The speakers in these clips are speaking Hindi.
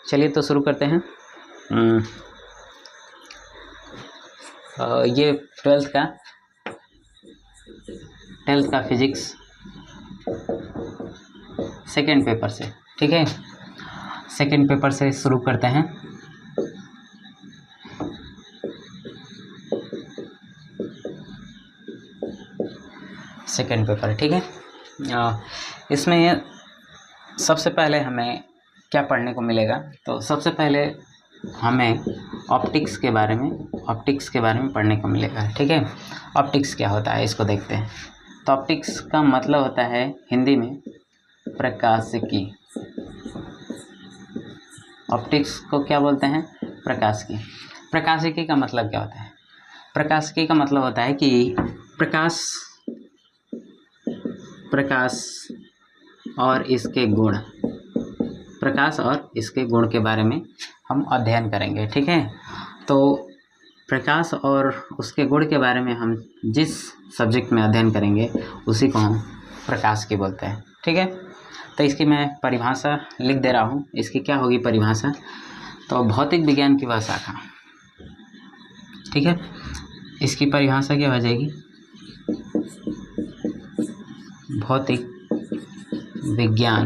चलिए तो शुरू करते हैं। ये ट्वेल्थ का फिजिक्स सेकेंड पेपर से, ठीक है, सेकेंड पेपर से शुरू करते हैं। सेकेंड पेपर, ठीक है। इसमें सबसे पहले हमें क्या पढ़ने को मिलेगा, तो सबसे पहले हमें ऑप्टिक्स के बारे में पढ़ने को मिलेगा, ठीक है। ऑप्टिक्स क्या होता है इसको देखते हैं। तो ऑप्टिक्स का मतलब होता है हिंदी में प्रकाशिकी। ऑप्टिक्स को क्या बोलते हैं? प्रकाशिकी। प्रकाशिकी का मतलब क्या होता है? प्रकाशिकी का मतलब होता है कि प्रकाश और इसके गुण, प्रकाश और इसके गुण के बारे में हम अध्ययन करेंगे, ठीक है। तो प्रकाश और उसके गुण के बारे में हम जिस सब्जेक्ट में अध्ययन करेंगे उसी को हम प्रकाश की बोलते हैं, ठीक है। तो इसकी मैं परिभाषा लिख दे रहा हूँ। इसकी क्या होगी परिभाषा? तो भौतिक विज्ञान की वह शाखा, ठीक है। इसकी परिभाषा क्या हो जाएगी? भौतिक विज्ञान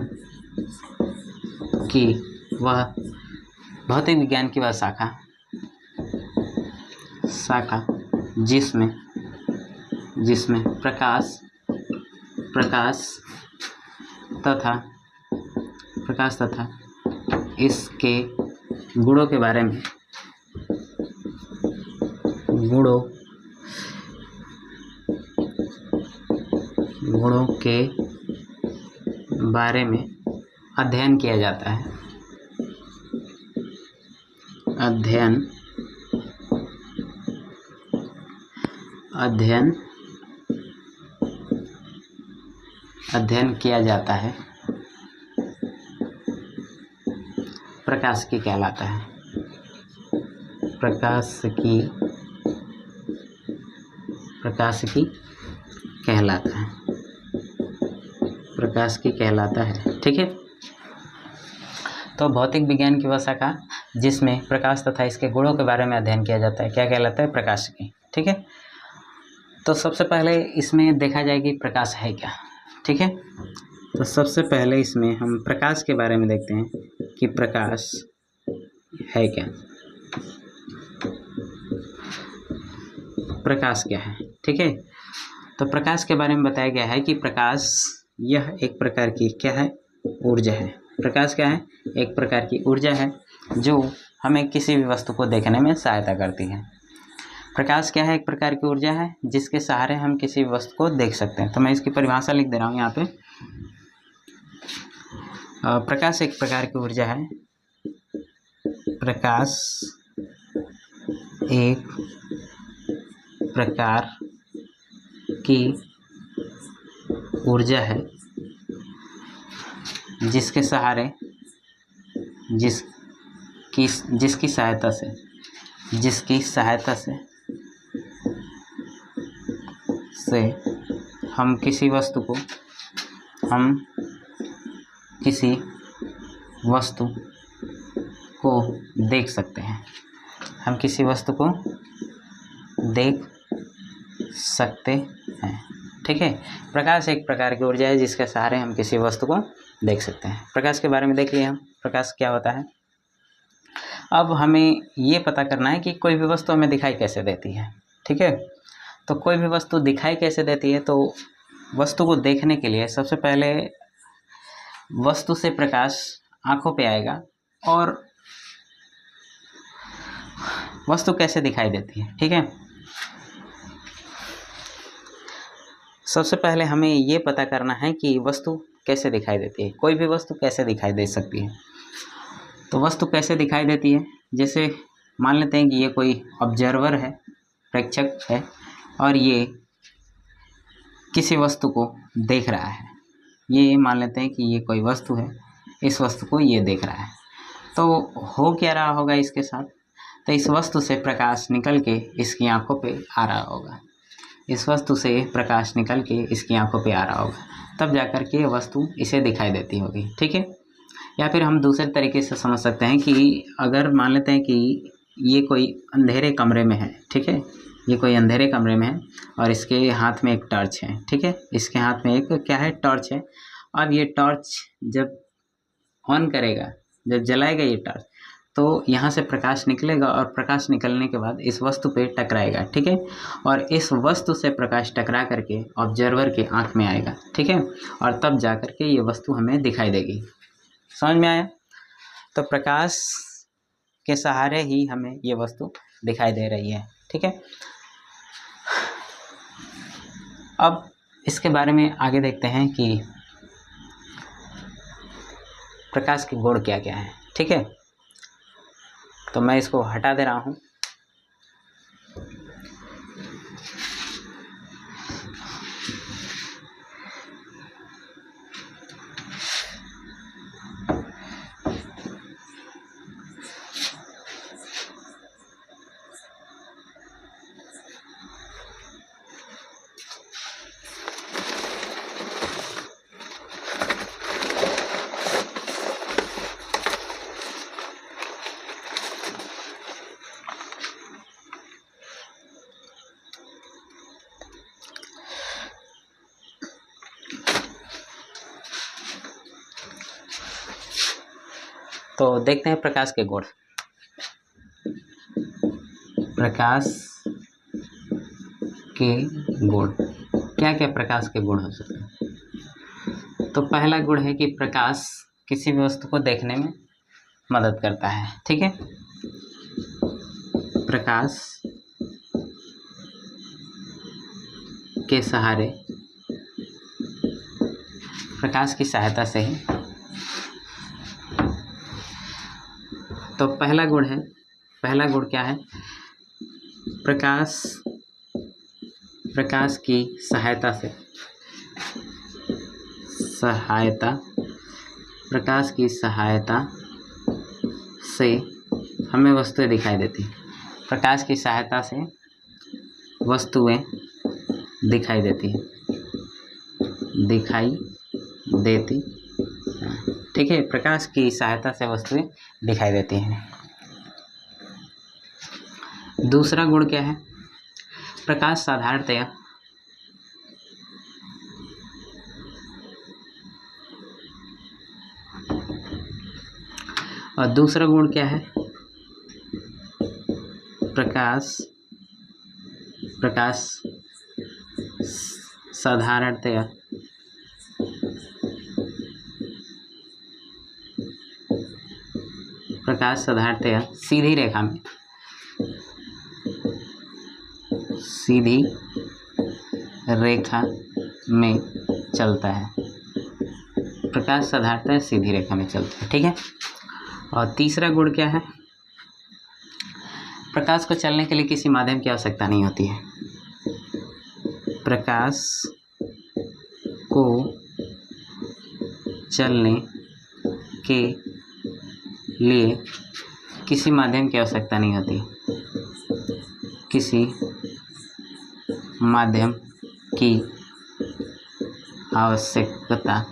की वह शाखा जिसमें प्रकाश तथा इसके गुणों के बारे में अध्ययन किया जाता है। अध्ययन किया जाता है, प्रकाशिकी कहलाता है। प्रकाशिकी कहलाता है, ठीक है। तो भौतिक विज्ञान की वह शाखा जिसमें प्रकाश तथा इसके गुणों के बारे में अध्ययन किया जाता है, क्या कहलाता है? प्रकाशिकी, ठीक है। तो सबसे पहले इसमें देखा जाए कि प्रकाश है क्या, ठीक है। तो सबसे पहले इसमें हम प्रकाश के बारे में देखते हैं कि प्रकाश है क्या, प्रकाश क्या है, ठीक है। तो प्रकाश के बारे में बताया गया है कि प्रकाश यह एक प्रकार की क्या है? ऊर्जा है। प्रकाश क्या है? एक प्रकार की ऊर्जा है जो हमें किसी भी वस्तु को देखने में सहायता करती है। प्रकाश क्या है? एक प्रकार की ऊर्जा है जिसके सहारे हम किसी वस्तु को देख सकते हैं। तो मैं इसकी परिभाषा लिख दे रहा हूँ यहाँ पे। प्रकाश एक प्रकार की ऊर्जा है। प्रकाश एक प्रकार की ऊर्जा है जिसके सहारे जिसकी सहायता से हम किसी वस्तु को देख सकते हैं। हम किसी वस्तु को देख सकते हैं, ठीक है। प्रकाश एक प्रकार की ऊर्जा है जिसके सहारे हम किसी वस्तु को देख सकते हैं। प्रकाश के बारे में देख लिए हम, प्रकाश क्या होता है। अब हमें ये पता करना है कि कोई भी वस्तु हमें दिखाई कैसे देती है, ठीक है। तो कोई भी वस्तु दिखाई कैसे देती है, तो वस्तु को देखने के लिए सबसे पहले वस्तु से प्रकाश आँखों पे आएगा और वस्तु कैसे दिखाई देती है, ठीक है। सबसे पहले हमें ये पता करना है कि वस्तु कैसे दिखाई देती है। कोई भी वस्तु कैसे दिखाई दे सकती है। तो वस्तु कैसे दिखाई देती है, जैसे मान लेते हैं कि ये कोई ऑब्जर्वर है, प्रेक्षक है, और ये किसी वस्तु को देख रहा है। ये मान लेते हैं कि ये कोई वस्तु है, इस वस्तु को ये देख रहा है। तो हो क्या रहा होगा इसके साथ? तो इस वस्तु से प्रकाश निकल के इसकी आंखों पे आ रहा होगा। इस वस्तु से प्रकाश निकल के इसकी आंखों पे आ रहा होगा, तब जाकर के ये वस्तु इसे दिखाई देती होगी, ठीक है। या फिर हम दूसरे तरीके से समझ सकते हैं कि अगर मान लेते हैं कि ये कोई अंधेरे कमरे में है, ठीक है, ये कोई अंधेरे कमरे में है और इसके हाथ में एक टॉर्च है, ठीक है, इसके हाथ में एक क्या है, टॉर्च है। अब ये टॉर्च जब ऑन करेगा, जब जलाएगा ये टॉर्च, तो यहाँ से प्रकाश निकलेगा और प्रकाश निकलने के बाद इस वस्तु पे टकराएगा, ठीक है, और इस वस्तु से प्रकाश टकरा करके ऑब्जर्वर के आँख में आएगा, ठीक है, और तब जा करके ये वस्तु हमें दिखाई देगी। समझ में आया? तो प्रकाश के सहारे ही हमें ये वस्तु दिखाई दे रही है, ठीक है। अब इसके बारे में आगे देखते हैं कि प्रकाश के गुण क्या क्या हैं, ठीक है। तो मैं इसको हटा दे रहा हूँ। तो देखते हैं प्रकाश के गुण। प्रकाश के गुण क्या क्या प्रकाश के गुण हो सकते हैं? तो पहला गुण है कि प्रकाश किसी भी वस्तु को देखने में मदद करता है, ठीक है। प्रकाश के सहारे, प्रकाश की सहायता से ही, तो पहला गुण है, पहला गुण क्या है? प्रकाश की सहायता से, प्रकाश की सहायता से हमें वस्तुएं दिखाई देती हैं। प्रकाश की सहायता से वस्तुएं दिखाई देती हैं, दिखाई देती, ठीक है, प्रकाश की सहायता से वस्तुएं दिखाई देती हैं। दूसरा गुण क्या है? प्रकाश साधारणतया और दूसरा गुण क्या है? प्रकाश साधारणतया सीधी रेखा में चलता है। प्रकाश साधारणतः सीधी रेखा में चलता है, ठीक है। और तीसरा गुण क्या है? प्रकाश को चलने के लिए किसी माध्यम की आवश्यकता नहीं होती है। प्रकाश को चलने के लिए किसी माध्यम की आवश्यकता नहीं होती, किसी माध्यम की आवश्यकता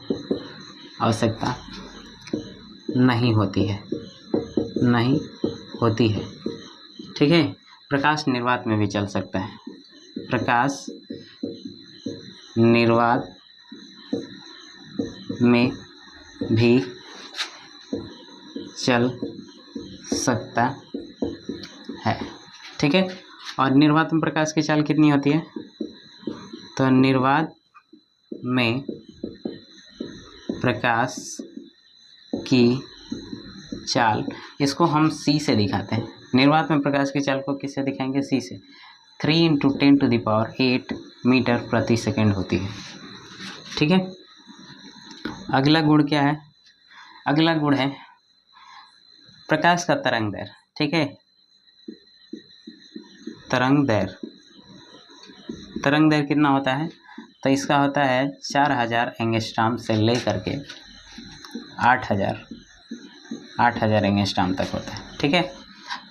नहीं होती है, ठीक है। प्रकाश निर्वात में भी चल सकता है, प्रकाश निर्वात में भी चल सकता है, ठीक है। और निर्वात में प्रकाश की चाल कितनी होती है? तो निर्वात में प्रकाश की चाल, इसको हम C से दिखाते हैं। निर्वात में प्रकाश की चाल को किससे दिखाएंगे? C से। 3 × 10⁸ मीटर प्रति सेकंड होती है, ठीक है। अगला गुण क्या है? अगला गुण है प्रकाश का तरंग दैर्घ्य, ठीक है। तरंग दैर्घ्य कितना होता है? तो इसका होता है 4000 एंगस्ट्रॉम से लेकर के 8000 एंगस्ट्रॉम तक होता है, ठीक है।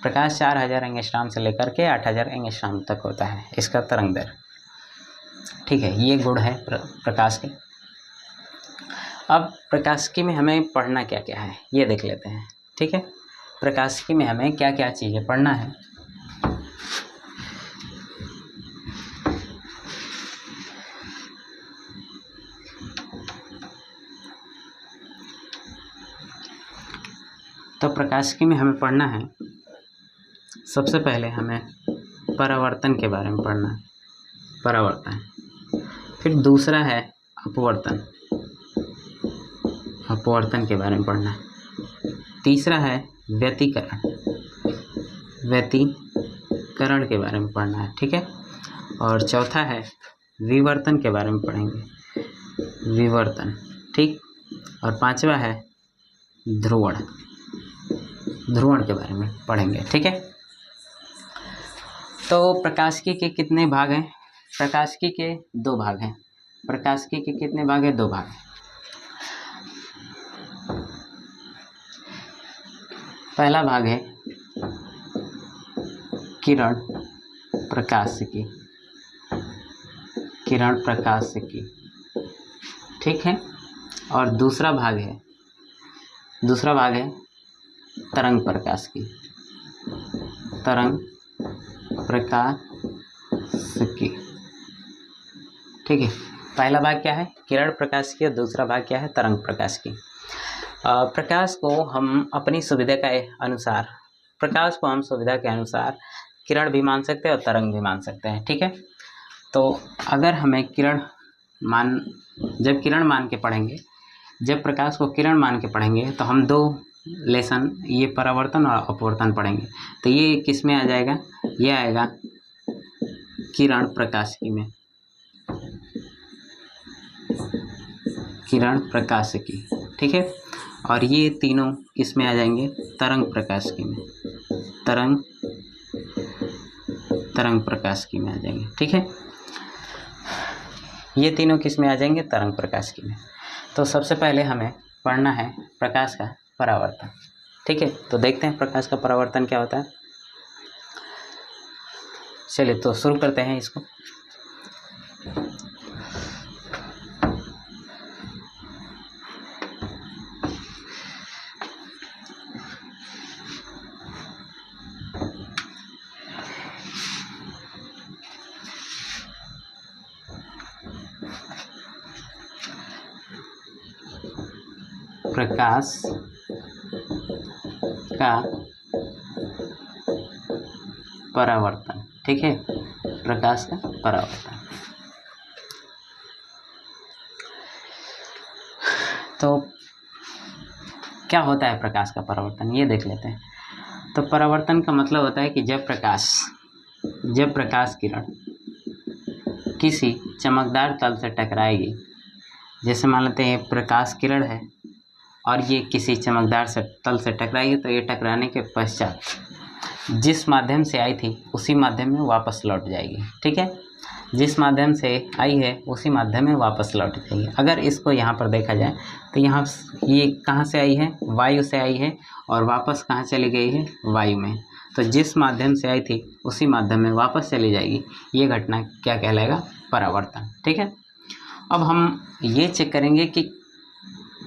प्रकाश 4000 एंगस्ट्रॉम से लेकर के 8000 एंगस्ट्रॉम तक होता है इसका तरंग दैर्घ्य, ठीक है। ये गुण है प्रकाश के। अब प्रकाशिकी में हमें पढ़ना क्या क्या है ये देख लेते हैं। ठीक है, प्रकाशिकी में हमें क्या क्या चीज़ें पढ़ना है। तो प्रकाशिकी में हमें पढ़ना है, सबसे पहले हमें परावर्तन के बारे में पढ़ना है, परावर्तन। फिर दूसरा है अपवर्तन, अपवर्तन के बारे में पढ़ना है। तीसरा है व्यतिकरण, व्यतिकरण के बारे में पढ़ना है। ठीक है, और चौथा है विवर्तन के बारे में पढ़ेंगे, विवर्तन। ठीक, और पांचवा है ध्रुवण, ध्रुवण के बारे में पढ़ेंगे। ठीक है, तो प्रकाशिकी के कितने भाग हैं? प्रकाशिकी के 2 भाग हैं। प्रकाशिकी के कितने भाग हैं? 2 भाग हैं। पहला भाग है किरण प्रकाशिकी, किरण प्रकाशिकी। ठीक है, और दूसरा भाग है तरंग प्रकाशिकी, तरंग प्रकाशिकी। ठीक है, पहला भाग क्या है? किरण प्रकाशिकी, और दूसरा भाग क्या है? तरंग प्रकाशिकी। प्रकाश को हम अपनी सुविधा के अनुसार, प्रकाश को हम सुविधा के अनुसार किरण भी मान सकते हैं और तरंग भी मान सकते हैं। ठीक है, तो अगर हमें जब किरण मान के पढ़ेंगे, जब प्रकाश को किरण मान के पढ़ेंगे तो हम 2 लेसन, ये परावर्तन और अपवर्तन पढ़ेंगे। तो ये किस में आ जाएगा? ये आएगा किरण प्रकाशिकी में, किरण प्रकाशिकी। ठीक है, और ये तीनों किस में आ जाएंगे? तरंग प्रकाशिकी में, तरंग प्रकाशिकी में आ जाएंगे। ठीक है, ये तीनों किस में आ जाएंगे? तरंग प्रकाशिकी में। तो सबसे पहले हमें पढ़ना है प्रकाश का परावर्तन। ठीक है, तो देखते हैं प्रकाश का परावर्तन क्या होता है। चलिए तो शुरू करते हैं इसको। प्रकाश का परावर्तन। ठीक है, प्रकाश का परावर्तन। तो क्या होता है प्रकाश का परावर्तन, ये देख लेते हैं। तो परावर्तन का मतलब होता है कि जब प्रकाश किरण किसी चमकदार तल से टकराएगी, जैसे मान लेते हैं प्रकाश किरण है और ये किसी चमकदार से तल से टकराएगी, तो ये टकराने के पश्चात जिस माध्यम से आई थी उसी माध्यम में वापस लौट जाएगी। ठीक है, जिस माध्यम से आई है उसी माध्यम में वापस लौट जाएगी। अगर इसको यहाँ पर देखा जाए तो यहाँ ये कहाँ से आई है? वायु से आई है, और वापस कहाँ चली गई है? वायु में। तो जिस माध्यम से आई थी उसी माध्यम में वापस चली जाएगी। ये घटना क्या कहलाएगा? परावर्तन। ठीक है, अब हम ये चेक करेंगे कि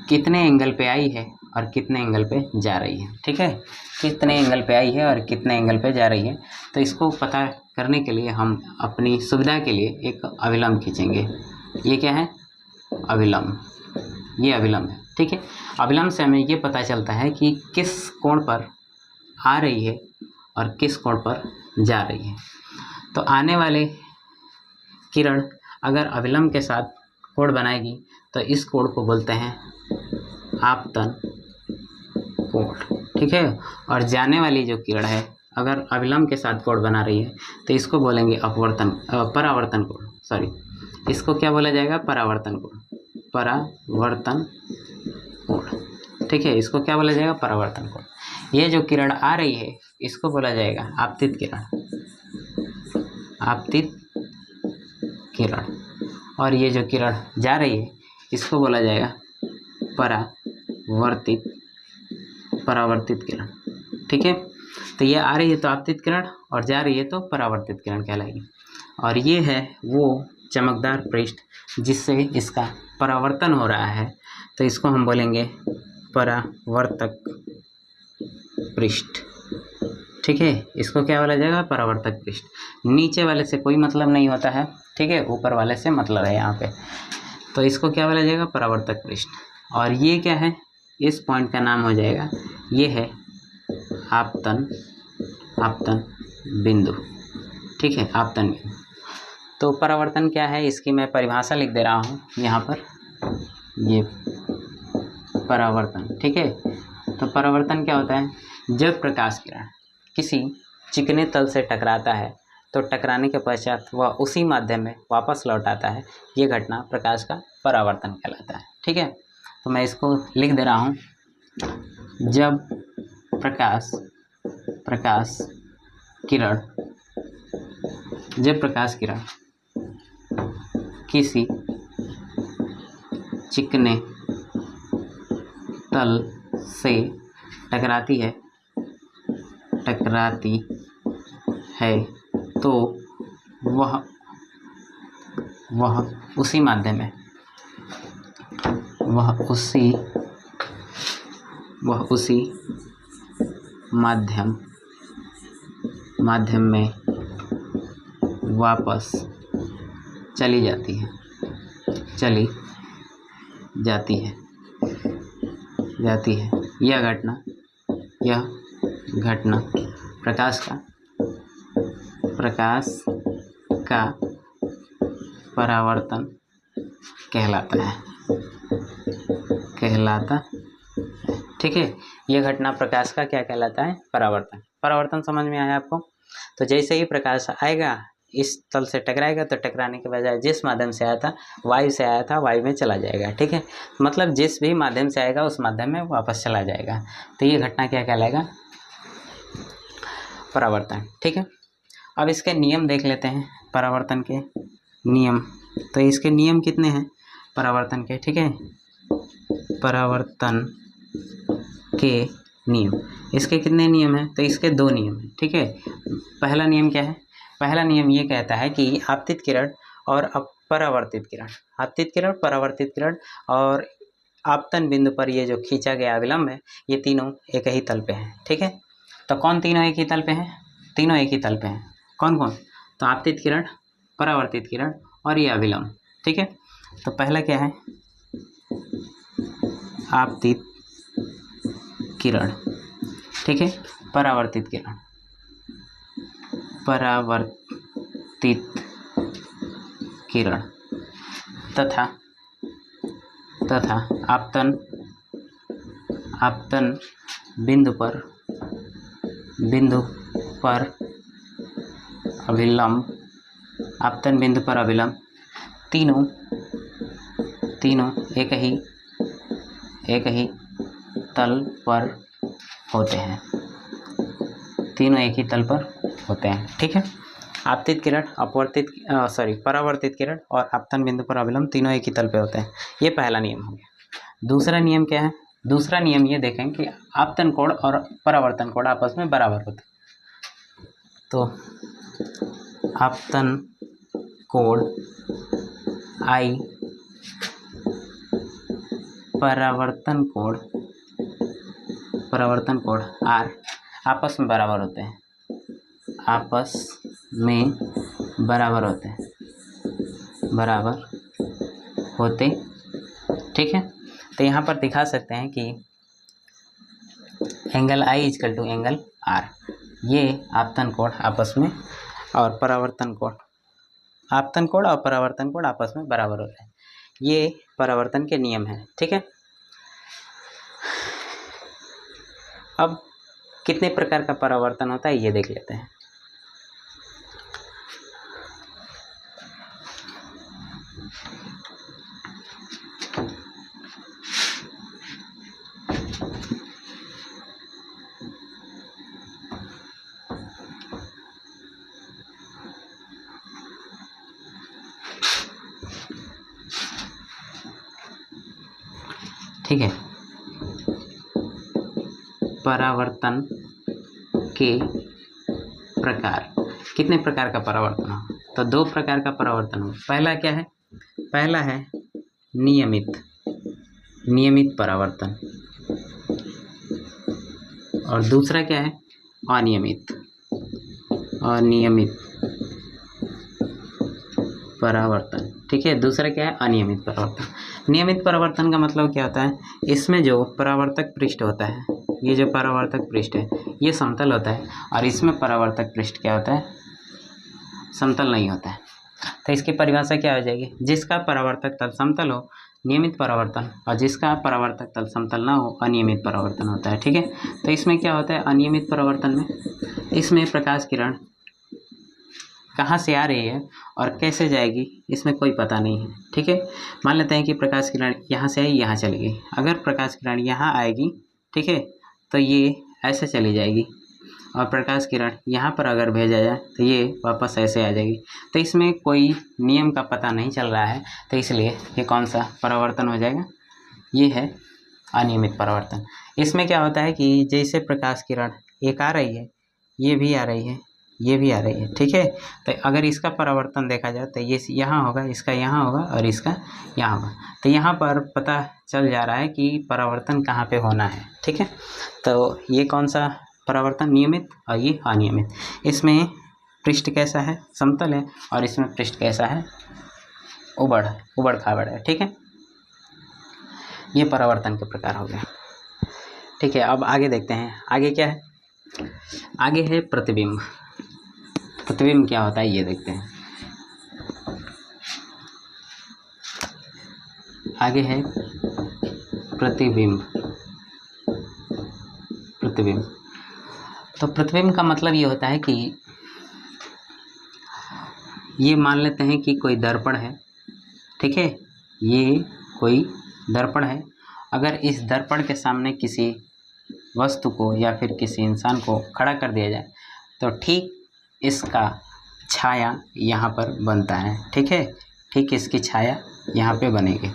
कितने एंगल पे आई है और कितने एंगल पे जा रही है। ठीक है, कितने एंगल पे आई है और कितने एंगल पे जा रही है। तो इसको पता करने के लिए हम अपनी सुविधा के लिए एक अभिलंब खींचेंगे। ये क्या है? अभिलंब, ये अभिलंब है। ठीक है, अभिलंब से हमें ये पता चलता है कि किस कोण पर आ रही है और किस कोण पर जा रही है। तो आने वाले किरण अगर अभिलंब के साथ कोण बनाएगी तो इस कोण को बोलते हैं आपतन कोण। ठीक है, और जाने वाली जो किरण है अगर अभिलंब के साथ कोण बना रही है तो इसको बोलेंगे परावर्तन कोण। सॉरी, इसको क्या बोला जाएगा? परावर्तन कोण, परावर्तन कोण। ठीक है, इसको क्या बोला जाएगा? परावर्तन कोण। ये जो किरण आ रही है इसको बोला जाएगा आपतित किरण, आपतित किरण। और ये जो किरण जा रही है इसको बोला जाएगा परावर्तित किरण। ठीक है, तो ये आ रही है तो आपतित किरण और जा रही है तो परावर्तित किरण कहलाएगी। और ये है वो चमकदार पृष्ठ जिससे इसका परावर्तन हो रहा है, तो इसको हम बोलेंगे परावर्तक पृष्ठ। ठीक है, इसको क्या बोला जाएगा? परावर्तक पृष्ठ। नीचे वाले से कोई मतलब नहीं होता है, ठीक है, ऊपर वाले से मतलब है यहाँ पे, तो इसको क्या बोला जाएगा? परावर्तक पृष्ठ। और ये क्या है? इस पॉइंट का नाम हो जाएगा, ये है आपतन बिंदु। ठीक है, आपतन बिंदु। तो परावर्तन क्या है, इसकी मैं परिभाषा लिख दे रहा हूँ यहाँ पर, ये परावर्तन। ठीक है, तो परावर्तन क्या होता है? जब प्रकाश किरण किसी चिकने तल से टकराता है तो टकराने के पश्चात वह उसी माध्यम में वापस लौट आता है, ये घटना प्रकाश का परावर्तन कहलाता है। ठीक है, तो मैं इसको लिख दे रहा हूँ, जब प्रकाश किरण किसी चिकने तल से टकराती है तो वह उसी माध्यम में वापस चली जाती है। यह घटना प्रकाश का परावर्तन कहलाता है। ठीक है, यह घटना प्रकाश का क्या कहलाता है? परावर्तन समझ में आया आपको? तो जैसे ही प्रकाश आएगा, इस तल से टकराएगा, तो टकराने के बजाय जिस माध्यम से आया था, वायु से आया था, वायु में चला जाएगा। ठीक है, मतलब जिस भी माध्यम से आएगा उस माध्यम में वापस चला जाएगा, तो ये घटना क्या कहलाएगा? परावर्तन। ठीक है, अब इसके नियम देख लेते हैं, परावर्तन के नियम। तो इसके नियम कितने हैं परावर्तन के? ठीक है, परावर्तन के नियम, इसके कितने नियम हैं? तो इसके 2 नियम हैं। ठीक है, पहला नियम क्या है? पहला नियम ये कहता है कि आपतित किरण और परावर्तित किरण और आपतन बिंदु पर ये जो खींचा गया अभिलंब है, ये तीनों एक ही तल पे हैं। ठीक है, तो कौन तीनों एक ही तल पे हैं? तीनों एक ही तल पे हैं। कौन? तो आपतित किरण, परावर्तित किरण और ये अभिलंब। ठीक है, तो पहला क्या है? आपतित किरण। ठीक है, परावर्तित किरण तथा आपतन बिंदु पर अभिलंब, तीनों एक ही तल पर होते हैं। ठीक है, आपतित किरण, परावर्तित किरण और आपतन बिंदु पर अभिलंब तीनों एक ही तल पे होते हैं। ये पहला नियम हो गया। दूसरा नियम क्या है? दूसरा नियम ये देखें कि आपतन कोण और परावर्तन कोण आपस में बराबर होते हैं। तो आपतन कोण I, परावर्तन कोण R आपस में बराबर होते हैं। ठीक है, तो यहाँ पर दिखा सकते हैं कि angle I equal to angle R, ये आपतन कोण आपस में और परावर्तन कोण आपस में बराबर होते हैं। ये परावर्तन के नियम हैं। ठीक है, अब कितने प्रकार का परावर्तन होता है ये देख लेते हैं। ठीक है, परावर्तन के प्रकार, कितने प्रकार का परावर्तन हो? तो दो प्रकार का परावर्तन हो। पहला क्या है? पहला है नियमित परावर्तन, और दूसरा क्या है? अनियमित परावर्तन। ठीक है, दूसरा क्या है? अनियमित परावर्तन। नियमित परावर्तन का मतलब क्या होता है? इसमें जो परावर्तक पृष्ठ होता है, ये जो परावर्तक पृष्ठ है ये समतल होता है, और इसमें परावर्तक पृष्ठ क्या होता है? समतल नहीं होता है। तो इसकी परिभाषा क्या हो जाएगी? जिसका परावर्तक तल समतल हो नियमित परावर्तन, और जिसका परावर्तक तल समतल ना हो अनियमित परावर्तन होता है। ठीक है, तो इसमें क्या होता है? अनियमित परावर्तन में इसमें प्रकाश किरण कहाँ से आ रही है और कैसे जाएगी इसमें कोई पता नहीं है। ठीक है, मान लेते हैं कि प्रकाश किरण यहाँ से आई, यहाँ चली गई। अगर प्रकाश किरण यहाँ आएगी, ठीक है, तो ये ऐसे चली जाएगी, और प्रकाश किरण यहाँ पर अगर भेजा जाए तो ये वापस ऐसे आ जाएगी। तो इसमें कोई नियम का पता नहीं चल रहा है, तो इसलिए ये कौन सा परावर्तन हो जाएगा? ये है अनियमित परावर्तन। इसमें क्या होता है कि जैसे प्रकाश किरण एक आ रही है, ये भी आ रही है, ये भी आ रही है। ठीक है, तो अगर इसका परावर्तन देखा जाए तो ये यहाँ होगा, इसका यहाँ होगा, और इसका यहाँ होगा। तो यहाँ पर पता चल जा रहा है कि परावर्तन कहाँ पे होना है। ठीक है, तो ये कौन सा परावर्तन? नियमित, और ये अनियमित। इसमें पृष्ठ कैसा है? समतल है, और इसमें पृष्ठ कैसा है? उबड़ खाबड़ है। ठीक है, ये परावर्तन के प्रकार हो गए। ठीक है, अब आगे देखते हैं। आगे क्या है? आगे है प्रतिबिंब। प्रतिबिंब क्या होता है ये देखते हैं। आगे है प्रतिबिंब। तो प्रतिबिंब का मतलब ये होता है कि ये मान लेते हैं कि कोई दर्पण है। ठीक है, ये कोई दर्पण है। अगर इस दर्पण के सामने किसी वस्तु को या फिर किसी इंसान को खड़ा कर दिया जाए तो ठीक इसका छाया यहाँ पर बनता है। ठीक है, ठीक इसकी छाया यहाँ पे बनेगी।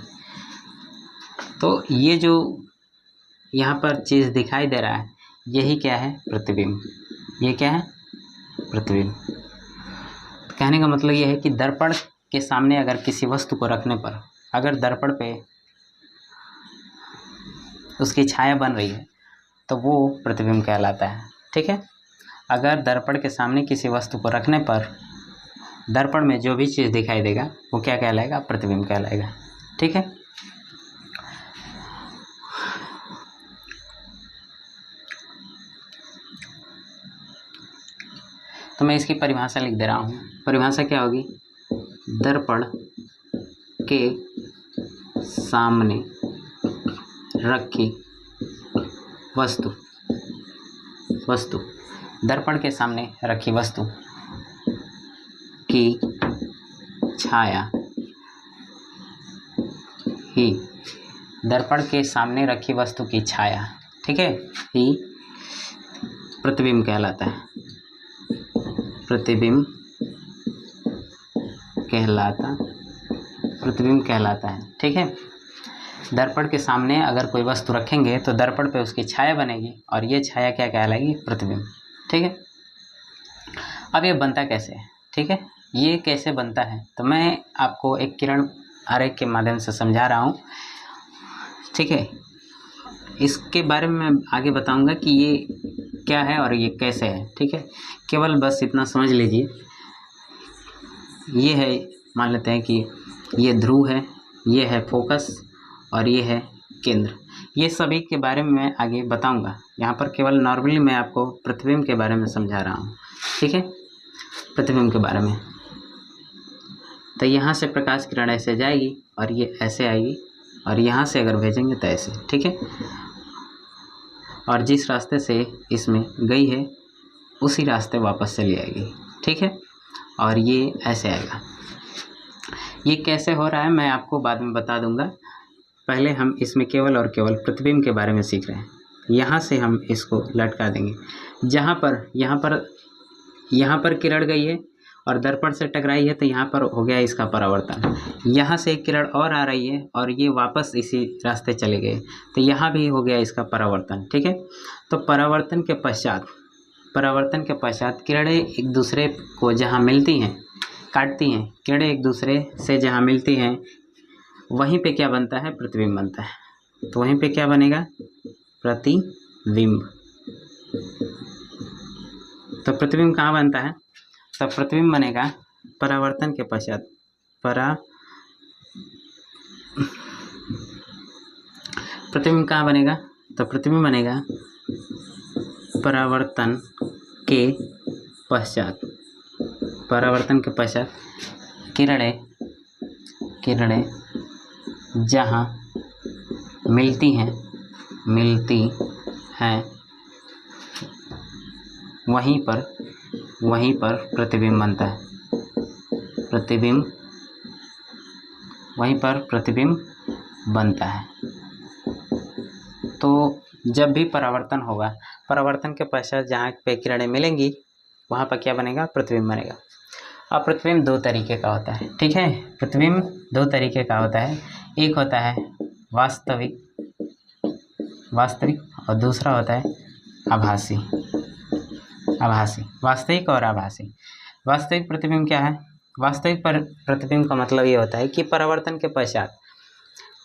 तो ये जो यहाँ पर चीज़ दिखाई दे रहा है यही क्या है? प्रतिबिंब। ये क्या है? प्रतिबिंब। कहने का मतलब ये है कि दर्पण के सामने अगर किसी वस्तु को रखने पर अगर दर्पण पे उसकी छाया बन रही है तो वो प्रतिबिंब कहलाता है। ठीक है, अगर दर्पण के सामने किसी वस्तु को रखने पर दर्पण में जो भी चीज़ दिखाई देगा वो क्या कहलाएगा? प्रतिबिंब कहलाएगा। ठीक है, तो मैं इसकी परिभाषा लिख दे रहा हूँ। परिभाषा क्या होगी? दर्पण के सामने रखी वस्तु दर्पण के सामने रखी वस्तु की छाया ही दर्पण के सामने रखी वस्तु की छाया, ठीक है, ही प्रतिबिंब कहलाता है। प्रतिबिंब कहलाता है। ठीक है, दर्पण के सामने अगर कोई वस्तु रखेंगे तो दर्पण पे उसकी छाया बनेगी और ये छाया क्या कहलाएगी? प्रतिबिंब। ठीक है, अब ये बनता कैसे है? ठीक है, ये कैसे बनता है तो मैं आपको एक किरण आरेख के माध्यम से समझा रहा हूँ। ठीक है, इसके बारे में मैं आगे बताऊंगा कि ये क्या है और ये कैसे है। ठीक है, केवल बस इतना समझ लीजिए। ये है, मान लेते हैं कि ये ध्रुव है, ये है फोकस और ये है केंद्र। ये सभी के बारे में मैं आगे बताऊंगा। यहाँ पर केवल नॉर्मली मैं आपको प्रतिबिंब के बारे में समझा रहा हूँ। ठीक है, प्रतिबिंब के बारे में। तो यहाँ से प्रकाश किरण ऐसे जाएगी और ये ऐसे आएगी और यहाँ से अगर भेजेंगे तो ऐसे। ठीक है, और जिस रास्ते से इसमें गई है उसी रास्ते वापस चली आएगी। ठीक है, और ये ऐसे आएगा। ये कैसे हो रहा है मैं आपको बाद में बता दूंगा। पहले हम इसमें केवल और केवल प्रतिबिंब के बारे में सीख रहे हैं। यहाँ से हम इसको लटका देंगे। यहाँ पर किरण गई है और दर्पण से टकराई है तो यहाँ पर हो गया इसका परावर्तन। यहाँ से एक किरण और आ रही है और ये वापस इसी रास्ते चले गए तो यहाँ भी हो गया इसका परावर्तन। ठीक है, तो परावर्तन के पश्चात किरणें एक दूसरे को जहाँ मिलती हैं काटती हैं, किरणें एक दूसरे से जहाँ मिलती हैं वहीं पे क्या बनता है, प्रतिबिंब बनता है। तो वहीं पे क्या बनेगा, प्रतिबिंब। तो प्रतिबिंब कहाँ बनता है, तो प्रतिबिंब बनेगा परावर्तन के पश्चात। प्रतिबिंब कहाँ बनेगा, तो प्रतिबिंब बनेगा परावर्तन के पश्चात। परावर्तन के पश्चात किरणें जहाँ मिलती हैं वहीं पर प्रतिबिंब बनता है। वहीं पर प्रतिबिंब बनता है। तो जब भी परावर्तन होगा, परावर्तन के पश्चात जहाँ पे किरणें मिलेंगी वहाँ पर क्या बनेगा, प्रतिबिंब बनेगा। अब प्रतिबिंब दो तरीके का होता है, ठीक है। प्रतिबिंब दो तरीके का होता है, एक होता है वास्तविक और दूसरा होता है आभासी। वास्तविक और आभासी। वास्तविक प्रतिबिंब क्या है, वास्तविक प्रतिबिंब का मतलब ये होता है कि परावर्तन के पश्चात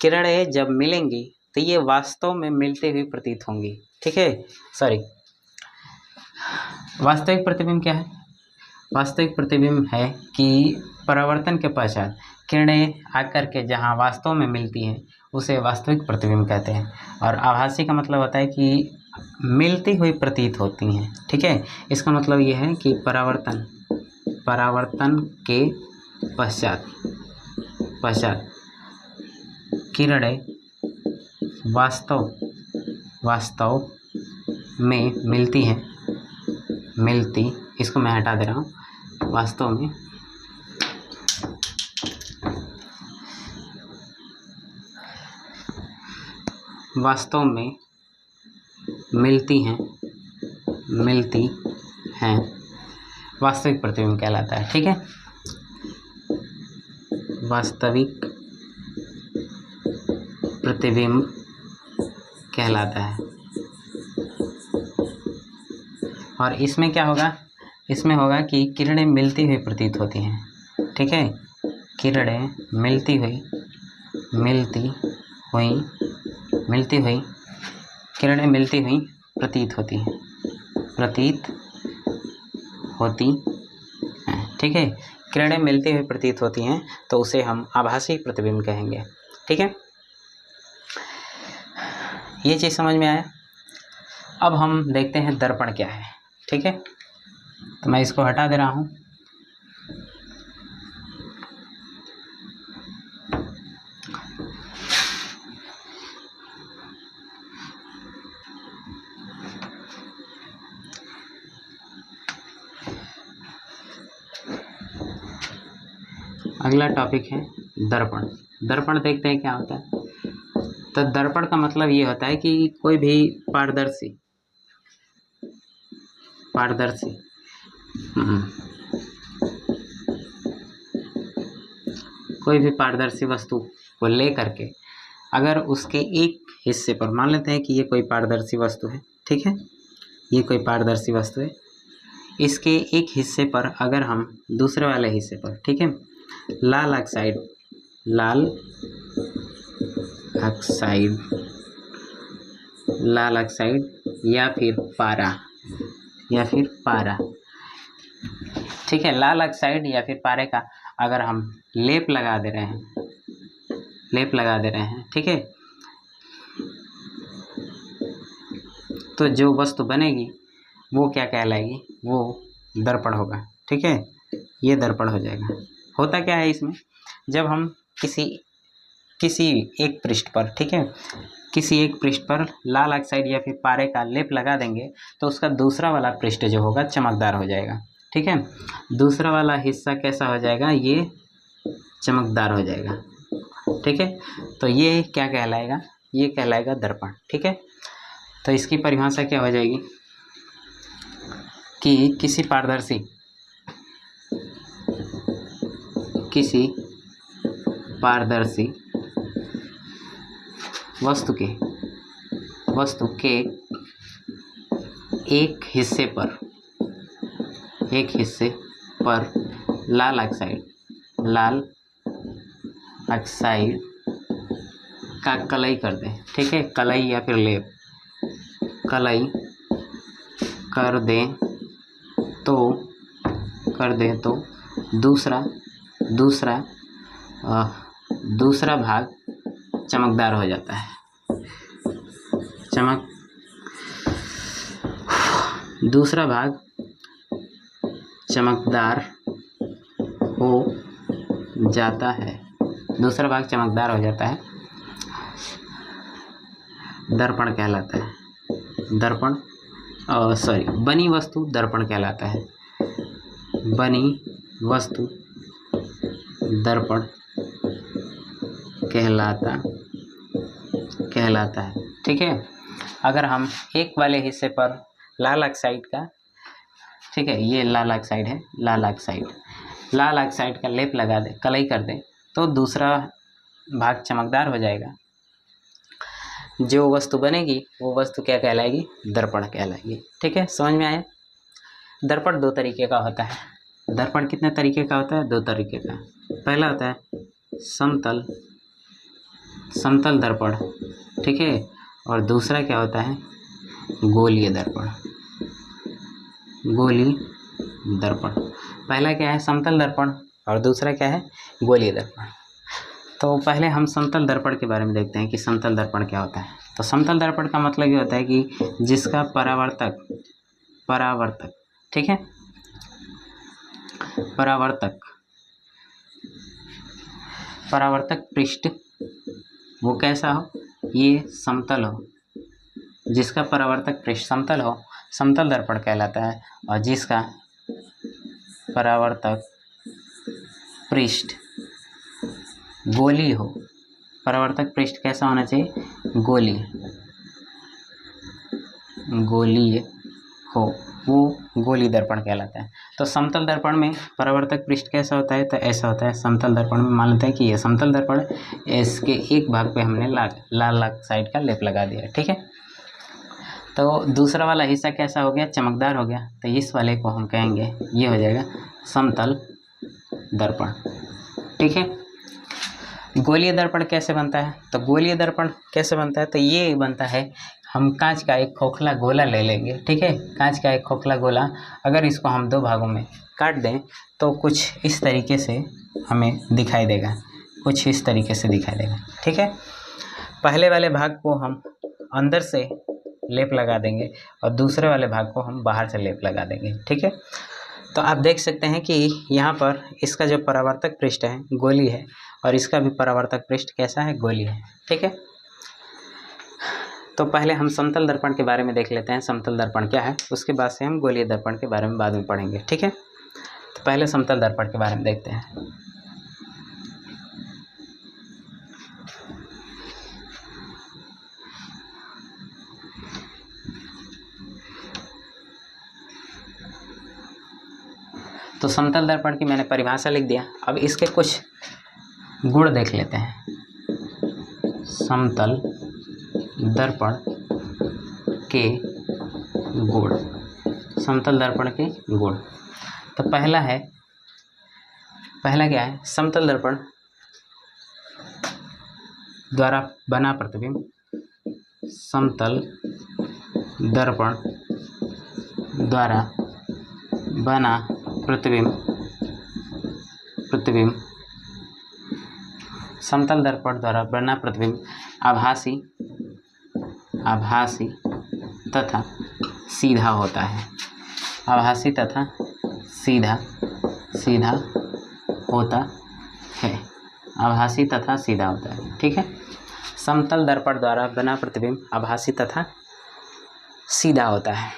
किरणें जब मिलेंगी तो ये वास्तव में मिलते हुए प्रतीत होंगी, ठीक है। वास्तविक प्रतिबिंब क्या है, वास्तविक प्रतिबिंब है कि परावर्तन के पश्चात किरणें आकर के जहाँ वास्तव में मिलती हैं उसे वास्तविक प्रतिबिंब कहते हैं। और आभासी का मतलब होता है कि मिलती हुई प्रतीत होती हैं, ठीक है। इसका मतलब ये है कि परावर्तन के पश्चात किरणें वास्तव में मिलती, इसको मैं हटा दे रहा हूँ, वास्तव में मिलती हैं वास्तविक प्रतिबिंब कहलाता है, ठीक है। वास्तविक प्रतिबिंब कहलाता है। और इसमें क्या होगा, इसमें होगा कि किरणें मिलती हुई प्रतीत होती हैं, ठीक है। किरणें मिलती हुई प्रतीत होती हैं, ठीक है। किरणें मिलती हुई प्रतीत होती हैं तो उसे हम आभासी प्रतिबिंब कहेंगे, ठीक है। ये चीज़ समझ में आया। अब हम देखते हैं दर्पण क्या है, ठीक है। तो मैं इसको हटा दे रहा हूँ। अगला टॉपिक है दर्पण। दर्पण देखते हैं क्या होता है। तो दर्पण का मतलब ये होता है कि कोई भी पारदर्शी वस्तु को ले करके अगर उसके एक हिस्से पर, मान लेते हैं कि ये कोई पारदर्शी वस्तु है, ठीक है। ये कोई पारदर्शी वस्तु है, इसके एक हिस्से पर अगर हम दूसरे वाले हिस्से पर, ठीक है, लाल ऑक्साइड या फिर पारा, ठीक है, लाल ऑक्साइड या फिर पारे का अगर हम लेप लगा दे रहे हैं, ठीक है, तो जो वस्तु बनेगी वो क्या कहलाएगी, वो दर्पण होगा, ठीक है। ये दर्पण हो जाएगा। होता क्या है इसमें, जब हम किसी एक पृष्ठ पर, ठीक है, किसी एक पृष्ठ पर लाल ऑक्साइड या फिर पारे का लेप लगा देंगे तो उसका दूसरा वाला पृष्ठ जो होगा चमकदार हो जाएगा, ठीक है। दूसरा वाला हिस्सा कैसा हो जाएगा, ये चमकदार हो जाएगा, ठीक है। तो ये क्या कहलाएगा, ये कहलाएगा दर्पण, ठीक है। तो इसकी परिभाषा क्या हो जाएगी कि किसी पारदर्शी वस्तु के एक हिस्से पर लाल ऑक्साइड का कलई कर दें, ठीक है, कलई या फिर लेप, कलई कर दें तो दूसरा भाग चमकदार हो जाता है। दूसरा भाग चमकदार हो जाता है। दर्पण कहलाता है। बनी वस्तु दर्पण कहलाता है। बनी वस्तु दर्पण कहलाता है, ठीक है। अगर हम एक वाले हिस्से पर लाल ऑक्साइड का, ठीक है, ये लाल ऑक्साइड है, लाल ऑक्साइड का लेप लगा दें, कलई कर दें, तो दूसरा भाग चमकदार हो जाएगा। जो वस्तु बनेगी वो वस्तु क्या कहलाएगी? दर्पण कहलाएगी, ठीक है। समझ में आया? दर्पण दो तरीके का होता है। दर्पण कितने तरीके का होता है? दो तरीके का। पहला होता है समतल दर्पण, ठीक है, और दूसरा क्या होता है? गोलीय दर्पण। पहला क्या है? समतल दर्पण, और दूसरा क्या है? गोलीय दर्पण। तो पहले हम समतल दर्पण के बारे में देखते हैं कि समतल दर्पण क्या होता है। तो समतल दर्पण का मतलब ये होता है कि जिसका परावर्तक, ठीक है, परावर्तक पृष्ठ वो कैसा हो? ये समतल हो। जिसका परावर्तक पृष्ठ समतल हो, समतल दर्पण कहलाता है। और जिसका परावर्तक पृष्ठ गोलीय हो, परावर्तक पृष्ठ कैसा होना चाहिए? गोलीय हो, वो गोलीय दर्पण कहलाता है। तो समतल दर्पण में परावर्तक पृष्ठ कैसा होता है? तो ऐसा होता है। समतल दर्पण में मान लेते हैं कि ये समतल दर्पण है, इसके एक भाग पे हमने लाल ऑक्साइड का लेप लगा दिया, ठीक है। तो दूसरा वाला हिस्सा कैसा हो गया? चमकदार हो गया। तो इस वाले को हम कहेंगे, ये हो जाएगा समतल दर्पण, ठीक है। गोलीय दर्पण कैसे बनता है? तो गोलीय दर्पण कैसे बनता है? तो ये बनता है, हम कांच का एक खोखला गोला ले लेंगे, ठीक है। कांच का एक खोखला गोला, अगर इसको हम दो भागों में काट दें तो कुछ इस तरीके से हमें दिखाई देगा, ठीक है। पहले वाले भाग को हम अंदर से लेप लगा देंगे और दूसरे वाले भाग को हम बाहर से लेप लगा देंगे, ठीक है। तो आप देख सकते हैं कि यहाँ पर इसका जो परावर्तक पृष्ठ है गोलीय है, और इसका भी परावर्तक पृष्ठ कैसा है? गोलीय है, ठीक है। तो पहले हम समतल दर्पण के बारे में देख लेते हैं, समतल दर्पण क्या है, उसके बाद से हम गोलीय दर्पण के बारे में बाद में पढ़ेंगे, ठीक है। तो पहले समतल दर्पण के बारे में देखते हैं। तो समतल दर्पण की मैंने परिभाषा लिख दिया। अब इसके कुछ गुण देख लेते हैं। समतल दर्पण के गुण, समतल दर्पण के गुण। तो पहला क्या है? समतल दर्पण द्वारा बना प्रतिबिंब, समतल दर्पण द्वारा बना प्रतिबिंब, समतल दर्पण द्वारा बना प्रतिबिंब आभासी तथा सीधा होता है। आभासी तथा सीधा होता है। आभासी तथा सीधा होता है, ठीक है। समतल दर्पण द्वारा बना प्रतिबिंब आभासी तथा सीधा होता है।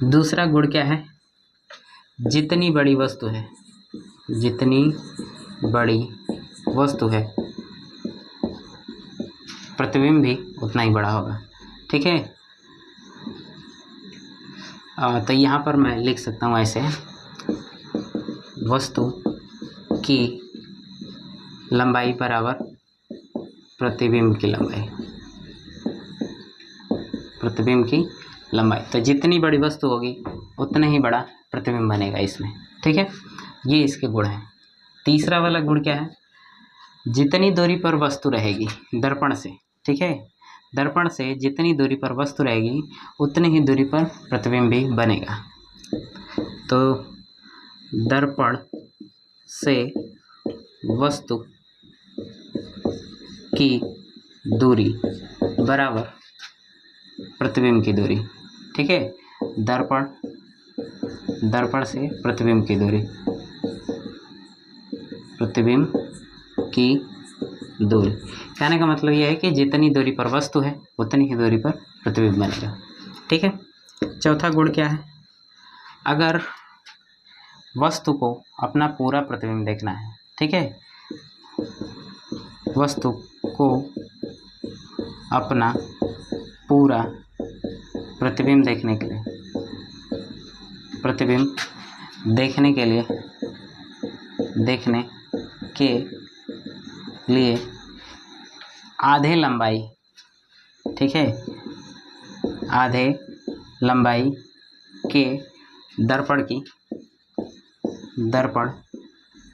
दूसरा गुण क्या है? जितनी बड़ी वस्तु है प्रतिबिंब भी उतना ही बड़ा होगा, ठीक है। तो यहाँ पर मैं लिख सकता हूँ ऐसे, वस्तु की लंबाई बराबर प्रतिबिंब की लंबाई। तो जितनी बड़ी वस्तु होगी उतना ही बड़ा प्रतिबिंब बनेगा इसमें, ठीक है, ये इसके गुण हैं। तीसरा वाला गुण क्या है, जितनी दूरी पर वस्तु रहेगी दर्पण से, ठीक है, दर्पण से जितनी दूरी पर वस्तु रहेगी उतनी ही दूरी पर प्रतिबिंब भी बनेगा। तो दर्पण से वस्तु की दूरी बराबर प्रतिबिंब की दूरी, ठीक है, दर्पण से प्रतिबिंब की दूरी, प्रतिबिंब की दूरी। कहने का मतलब यह है कि जितनी दूरी पर वस्तु है उतनी ही दूरी पर प्रतिबिंब बनेगा, ठीक है। चौथा गुण क्या है, अगर वस्तु को अपना पूरा प्रतिबिंब देखना है, ठीक है, वस्तु को अपना पूरा प्रतिबिंब देखने के लिए आधे लंबाई, ठीक है, आधे लंबाई के दर्पण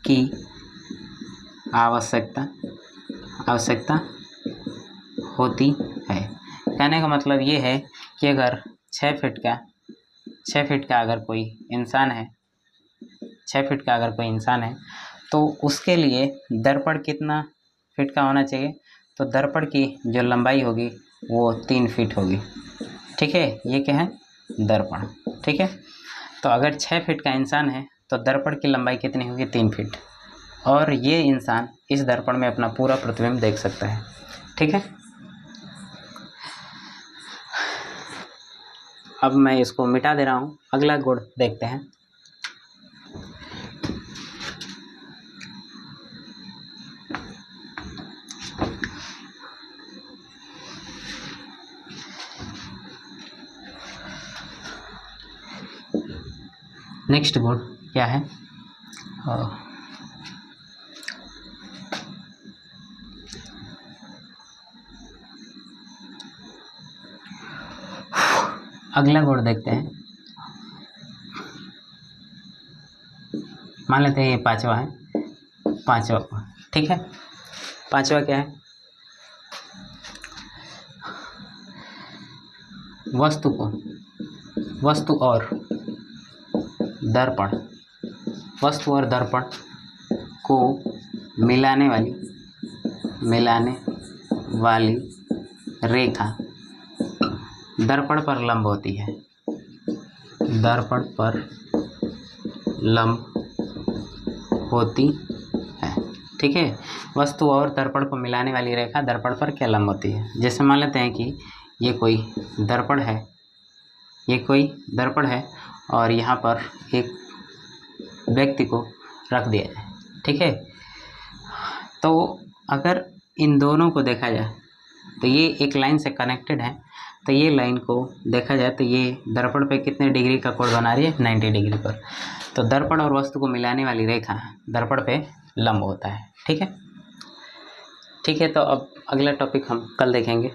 की आवश्यकता होती है। कहने का मतलब ये है कि अगर 6 फीट का अगर कोई इंसान है तो उसके लिए दर्पण कितना फीट का होना चाहिए, तो दर्पण की जो लंबाई होगी वो 3 फीट होगी, ठीक है, ये क्या है, दर्पण, ठीक है। तो अगर 6 फीट का इंसान है तो दर्पण की लंबाई कितनी होगी, 3 फीट, और ये इंसान इस दर्पण में अपना पूरा प्रतिबिंब देख सकता है, ठीक है। अब मैं इसको मिटा दे रहा हूँ, अगला गुण देखते हैं। नेक्स्ट गुण क्या है, अगला गुण देखते हैं। मान लेते हैं ये पांचवा है, ठीक है। पांचवा क्या है, वस्तु और दर्पण को मिलाने वाली रेखा दर्पण पर लंब होती है, ठीक है। वस्तु और दर्पण को मिलाने वाली रेखा दर्पण पर क्या लंब होती है। जैसे मान लेते हैं कि ये कोई दर्पण है और यहाँ पर एक व्यक्ति को रख दिया जाए, ठीक है। तो अगर इन दोनों को देखा जाए तो ये एक लाइन से कनेक्टेड है, तो ये लाइन को देखा जाए तो ये दर्पण पे कितने डिग्री का कोण बना रही है, 90 डिग्री पर। तो दर्पण और वस्तु को मिलाने वाली रेखा दर्पण पे लंब होता है, ठीक है। तो अब अगला टॉपिक हम कल देखेंगे।